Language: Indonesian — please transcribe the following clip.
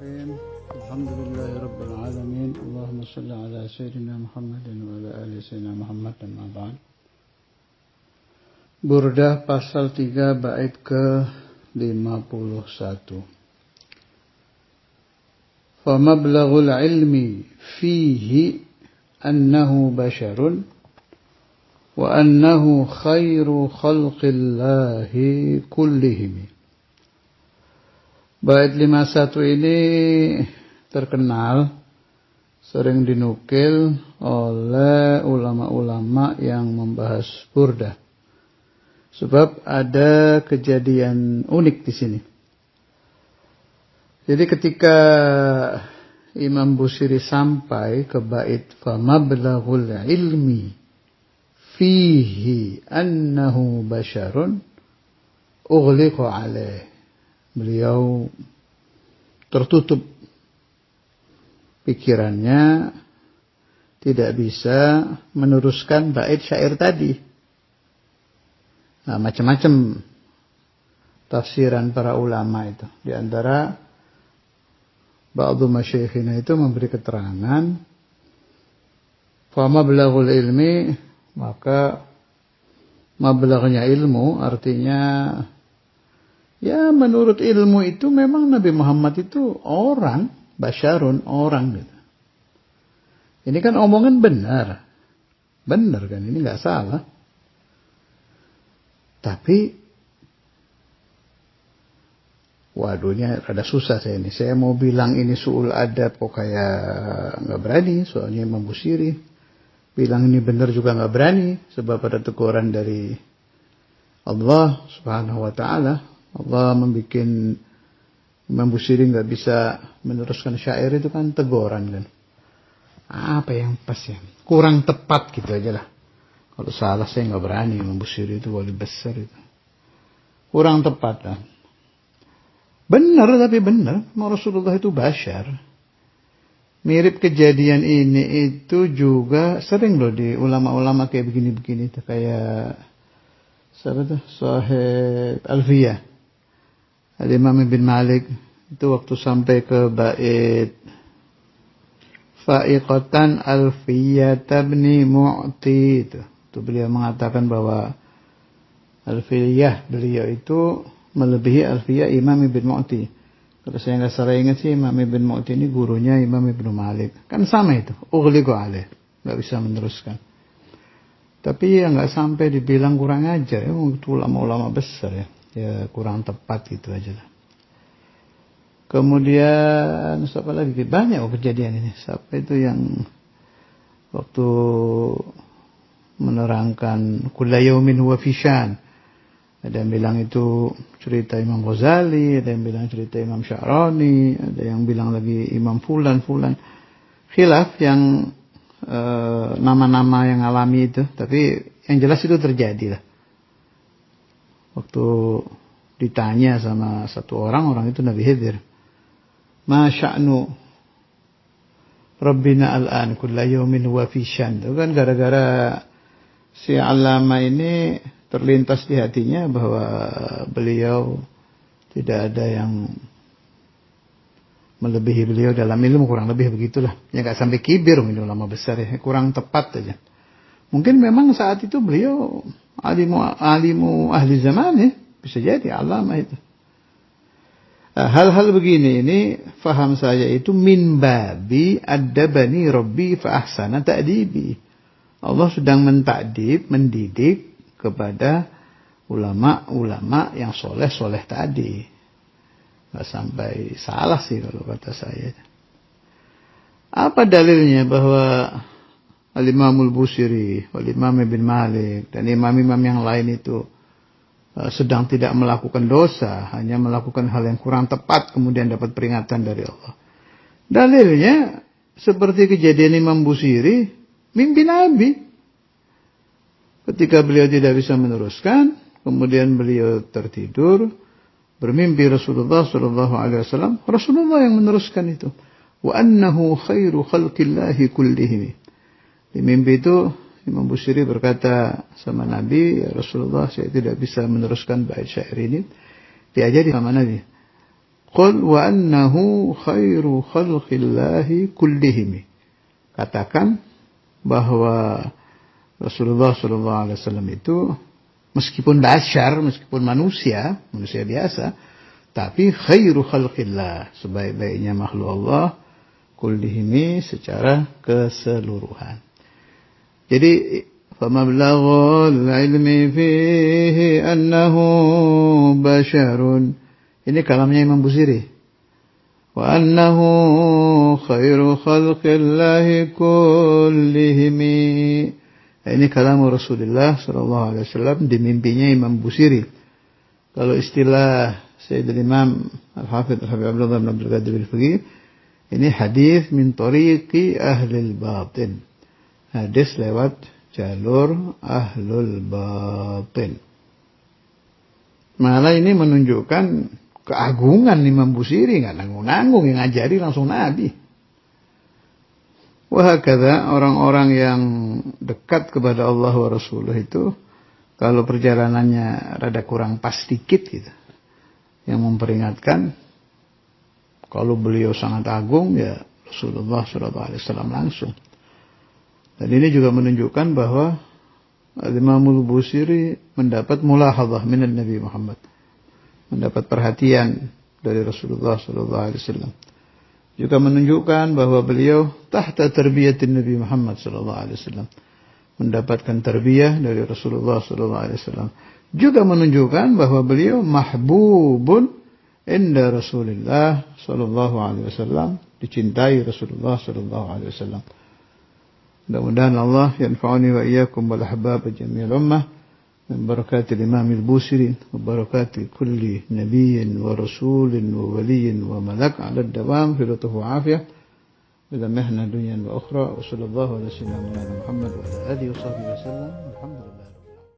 Bismillahirrahmanirrahim. Alhamdulillahirabbil alamin. Allahumma shalli ala sayyidina Muhammadin wa ala ali sayyidina Muhammad dan ma'ba'd. Burdah pasal 3 bait ke 51. Fa mablaghul ilmi fihi annahu basharun wa annahu khairu khalqillahi kullihim. Bait 51 ini terkenal, sering dinukil oleh ulama-ulama yang membahas burdah. Sebab ada kejadian unik di sini. Jadi ketika Imam Busiri sampai ke bait famablaghul ilmi fihi annahu basyarun ughliqa alaih. Beliau tertutup pikirannya, tidak bisa meneruskan bait syair tadi. Nah, macam-macam tafsiran para ulama itu. Di antara ba'du masyayikhina itu memberi keterangan, fa mablaghul ilmi, maka mablaghnya ilmu artinya ya menurut ilmu itu memang Nabi Muhammad itu orang, basyarun, orang gitu. Ini kan omongan benar. Benar kan, ini nggak salah. Tapi waduh, ini rada susah saya ini. Saya mau bilang ini su'ul adab kok kayak nggak berani, soalnya Imam Busiri. Bilang ini benar juga nggak berani, sebab ada teguran dari Allah Subhanahu wa Ta'ala. Allah membuat Imam Busiri nggak bisa meneruskan syair itu kan teguran kan. Apa yang pas ya? Kurang tepat gitu aja lah. Kalau salah saya nggak berani. Imam Busiri itu wali besar itu. Kurang tepat lah. Benar tapi benar. Rasulullah itu basyar. Mirip kejadian ini itu juga sering loh di ulama-ulama kayak begini-begini. Kayak siapa tuh? Sahib Alfiyah. Al-Imam Ibn Malik itu waktu sampai ke bait fa'iqatan alfiyata bni mu'ti itu beliau mengatakan bahwa alfiyah beliau itu melebihi alfiyah Imam Ibn Mu'ti. Kalau saya nggak salah ingat sih, Imam Ibn Mu'ti ini gurunya Imam Ibn Malik. Kan sama itu, ughliqu alaih, nggak bisa meneruskan. Tapi ya nggak sampai dibilang kurang ajar ya, itu ulama-ulama besar ya. Ya kurang tepat gitu aja lah. Kemudian siapa lagi? Banyak kejadian ini. Siapa itu yang waktu menerangkan kulla yaumin huwa fishan. Ada yang bilang itu cerita Imam Ghazali, ada yang bilang cerita Imam Sya'rani, ada yang bilang lagi Imam Fulan. Khilaf yang nama-nama yang alami itu, tapi yang jelas itu terjadi lah. Waktu ditanya sama satu orang itu Nabi Khidir. Ma sya'nu Rabbina al'an kulla yawmin huwa fi syan. Itu kan gara-gara si Allama ini terlintas di hatinya bahwa beliau tidak ada yang melebihi beliau dalam ilmu, kurang lebih begitulah. Ya nggak sampai kibir, ini ulama besar ya, kurang tepat aja. Mungkin memang saat itu beliau alimu ahli zaman ya. Bisa jadi alama itu. Hal-hal begini ini faham saya itu min babi addabani rabbi fa ahsana ta'dibi. Allah sedang mentakdib, mendidik kepada ulama-ulama yang soleh-soleh tadi. Nggak sampai salah sih kalau kata saya. Apa dalilnya bahwa Al-Imamul Busiri, Al-Imam Ibn Malik, dan imam-imam yang lain itu sedang tidak melakukan dosa, hanya melakukan hal yang kurang tepat, kemudian dapat peringatan dari Allah. Dalilnya, seperti kejadian Imam Busiri, mimpi Nabi. Ketika beliau tidak bisa meneruskan, kemudian beliau tertidur, bermimpi Rasulullah SAW, Rasulullah yang meneruskan itu. Wa annahu khairu khalqillahi kullihim. Di mimpi itu Imam Busiri berkata sama Nabi, ya Rasulullah, saya tidak bisa meneruskan bait syair ini. Diajari sama Nabi. Qul wa annahu khairu khalqillahi kullihim. Katakan bahwa Rasulullah SAW itu meskipun bashar, meskipun manusia biasa, tapi khairu khalqillah, sebaik-baiknya makhluk Allah, kullihimi secara keseluruhan. Jadi famablaghul ilmi fihi annahu basharun. Ini kalamnya Imam Busiri. Wa annahu khairu khalqillahi kullihimi. Ini kalam Rasulullah SAW di mimpinya Imam Busiri. Kalau istilah Sayyidul Imam Al-Hafidh Habib Abdullah bin Abdul Qadir Al-Faqih, ini hadis min tariqi ahlil batin. Hadis lewat jalur ahlul batin. Malah ini menunjukkan keagungan Imam Busiri, nggak nanggung-nanggung, yang ngajari langsung Nabi. Wahakadha orang-orang yang dekat kepada Allah wa Rasulullah itu, kalau perjalanannya rada kurang pas dikit gitu, yang memperingatkan, kalau beliau sangat agung, ya Rasulullah SAW langsung. Dan ini juga menunjukkan bahwa Imamul Busiri mendapat mulahadzah minan Nabi Muhammad, mendapat perhatian dari Rasulullah SAW. Juga menunjukkan bahwa beliau tahta terbiyatin Nabi Muhammad SAW, mendapatkan tarbiyah dari Rasulullah SAW. Juga menunjukkan bahwa beliau mahbubun inda Rasulullah SAW, dicintai Rasulullah SAW. Mudah-mudahan Allah yanfa'uni wa iyyakum wal ahbab jami'al ummah min barakatil Imam Al-Busiri wa barakati kulli nabiyyin wa rasulin wa waliyyin wa malak 'ala ad-dawam fi lutfi wa afiyah bila mihna dunya wa ukhra. Wa sallallahu ala sayyidina Muhammad wa ala alihi wa sahbihi wasallam. Alhamdulillah.